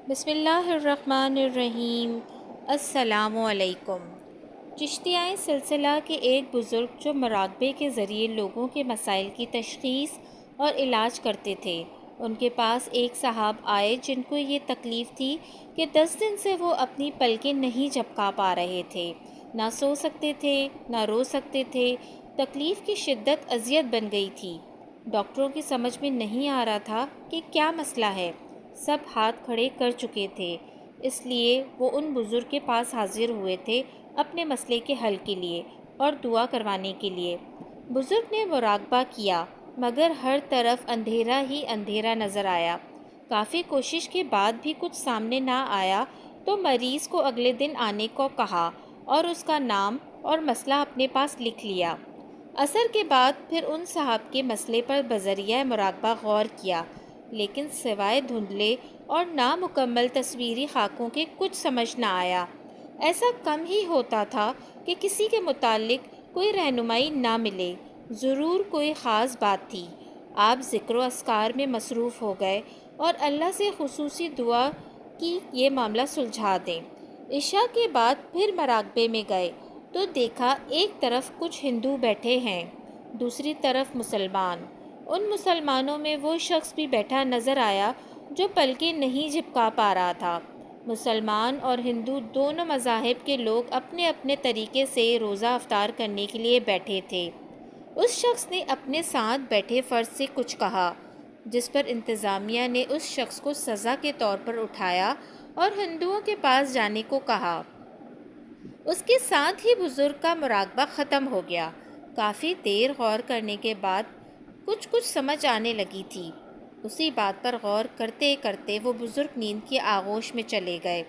بسم اللہ الرحمن الرحیم۔ السلام علیکم۔ چشتیہ سلسلہ کے ایک بزرگ جو مراقبے کے ذریعے لوگوں کے مسائل کی تشخیص اور علاج کرتے تھے، ان کے پاس ایک صاحب آئے جن کو یہ تکلیف تھی کہ 10 دن سے وہ اپنی پلکیں نہیں جھپکا پا رہے تھے، نہ سو سکتے تھے نہ رو سکتے تھے۔ تکلیف کی شدت اذیت بن گئی تھی۔ ڈاکٹروں کی سمجھ میں نہیں آ رہا تھا کہ کیا مسئلہ ہے۔ سب ہاتھ کھڑے کر چکے تھے، اس لیے وہ ان بزرگ کے پاس حاضر ہوئے تھے اپنے مسئلے کے حل کے لیے اور دعا کروانے کے لیے۔ بزرگ نے مراقبہ کیا مگر ہر طرف اندھیرا ہی اندھیرا نظر آیا۔ کافی کوشش کے بعد بھی کچھ سامنے نہ آیا تو مریض کو اگلے دن آنے کو کہا اور اس کا نام اور مسئلہ اپنے پاس لکھ لیا۔ عصر کے بعد پھر ان صاحب کے مسئلے پر بذریعہ مراقبہ غور کیا، لیکن سوائے دھندلے اور نامکمل تصویری خاکوں کے کچھ سمجھ نہ آیا۔ ایسا کم ہی ہوتا تھا کہ کسی کے متعلق کوئی رہنمائی نہ ملے، ضرور کوئی خاص بات تھی۔ آپ ذکر و اذکار میں مصروف ہو گئے اور اللہ سے خصوصی دعا کی یہ معاملہ سلجھا دیں۔ عشاء کے بعد پھر مراقبے میں گئے تو دیکھا ایک طرف کچھ ہندو بیٹھے ہیں، دوسری طرف مسلمان۔ ان مسلمانوں میں وہ شخص بھی بیٹھا نظر آیا جو پلکیں نہیں جھپکا پا رہا تھا۔ مسلمان اور ہندو دونوں مذاہب کے لوگ اپنے اپنے طریقے سے روزہ افطار کرنے کے لیے بیٹھے تھے۔ اس شخص نے اپنے ساتھ بیٹھے فرد سے کچھ کہا، جس پر انتظامیہ نے اس شخص کو سزا کے طور پر اٹھایا اور ہندوؤں کے پاس جانے کو کہا۔ اس کے ساتھ ہی بزرگ کا مراقبہ ختم ہو گیا۔ کافی دیر غور کرنے کے بعد کچھ سمجھ آنے لگی تھی۔ اسی بات پر غور کرتے کرتے وہ بزرگ نیند کی آغوش میں چلے گئے۔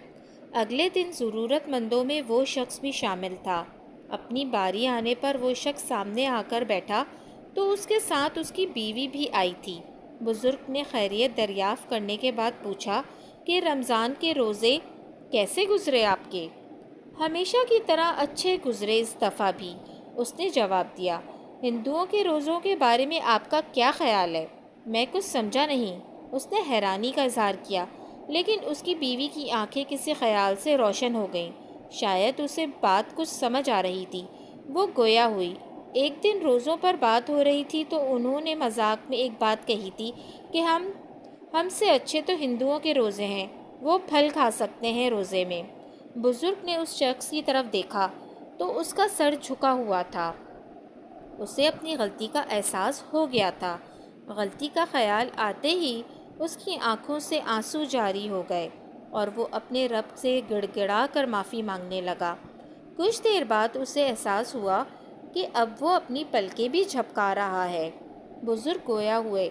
اگلے دن ضرورت مندوں میں وہ شخص بھی شامل تھا۔ اپنی باری آنے پر وہ شخص سامنے آ کر بیٹھا تو اس کے ساتھ اس کی بیوی بھی آئی تھی۔ بزرگ نے خیریت دریافت کرنے کے بعد پوچھا کہ رمضان کے روزے کیسے گزرے آپ کے؟ ہمیشہ کی طرح اچھے گزرے اس دفعہ بھی، اس نے جواب دیا۔ ہندوؤں کے روزوں کے بارے میں آپ کا کیا خیال ہے؟ میں کچھ سمجھا نہیں، اس نے حیرانی کا اظہار کیا، لیکن اس کی بیوی کی آنکھیں کسی خیال سے روشن ہو گئیں۔ شاید اسے بات کچھ سمجھ آ رہی تھی۔ وہ گویا ہوئی۔ ایک دن روزوں پر بات ہو رہی تھی تو انہوں نے مذاق میں ایک بات کہی تھی کہ ہم سے اچھے تو ہندوؤں کے روزے ہیں، وہ پھل کھا سکتے ہیں روزے میں۔ بزرگ نے اس شخص کی طرف دیکھا تو اس کا سر جھکا ہوا تھا۔ اسے اپنی غلطی کا احساس ہو گیا تھا۔ غلطی کا خیال آتے ہی اس کی آنکھوں سے آنسو جاری ہو گئے اور وہ اپنے رب سے گڑ گڑا کر معافی مانگنے لگا۔ کچھ دیر بعد اسے احساس ہوا کہ اب وہ اپنی پلکیں بھی جھپکا رہا ہے۔ بزرگ گویا ہوئے،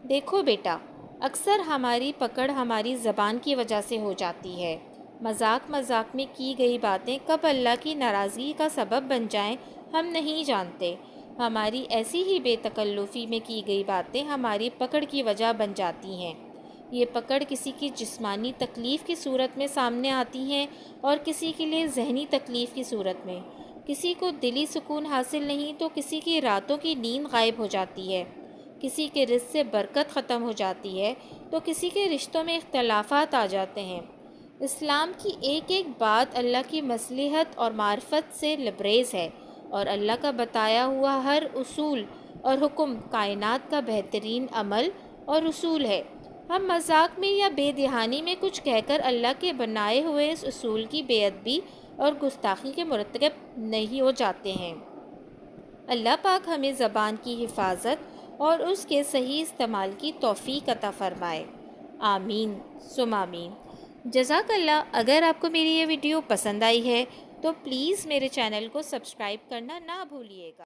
دیکھو بیٹا، اکثر ہماری پکڑ ہماری زبان کی وجہ سے ہو جاتی ہے۔ مذاق مذاق میں کی گئی باتیں کب اللہ کی ناراضگی کا سبب بن جائیں ہم نہیں جانتے۔ ہماری ایسی ہی بے تکلفی میں کی گئی باتیں ہماری پکڑ کی وجہ بن جاتی ہیں۔ یہ پکڑ کسی کی جسمانی تکلیف کی صورت میں سامنے آتی ہیں اور کسی کے لیے ذہنی تکلیف کی صورت میں۔ کسی کو دلی سکون حاصل نہیں تو کسی کی راتوں کی نیند غائب ہو جاتی ہے، کسی کے رزق سے برکت ختم ہو جاتی ہے تو کسی کے رشتوں میں اختلافات آ جاتے ہیں۔ اسلام کی ایک ایک بات اللہ کی مصلحت اور معرفت سے لبریز ہے، اور اللہ کا بتایا ہوا ہر اصول اور حکم کائنات کا بہترین عمل اور اصول ہے۔ ہم مذاق میں یا بے دہانی میں کچھ کہہ کر اللہ کے بنائے ہوئے اس اصول کی بے ادبی اور گستاخی کے مرتکب نہیں ہو جاتے ہیں۔ اللہ پاک ہمیں زبان کی حفاظت اور اس کے صحیح استعمال کی توفیق عطا فرمائے۔ آمین ثم آمین۔ جزاک اللہ۔ اگر آپ کو میری یہ ویڈیو پسند آئی ہے تو پلیز میرے چینل کو سبسکرائب کرنا نہ بھولیے گا۔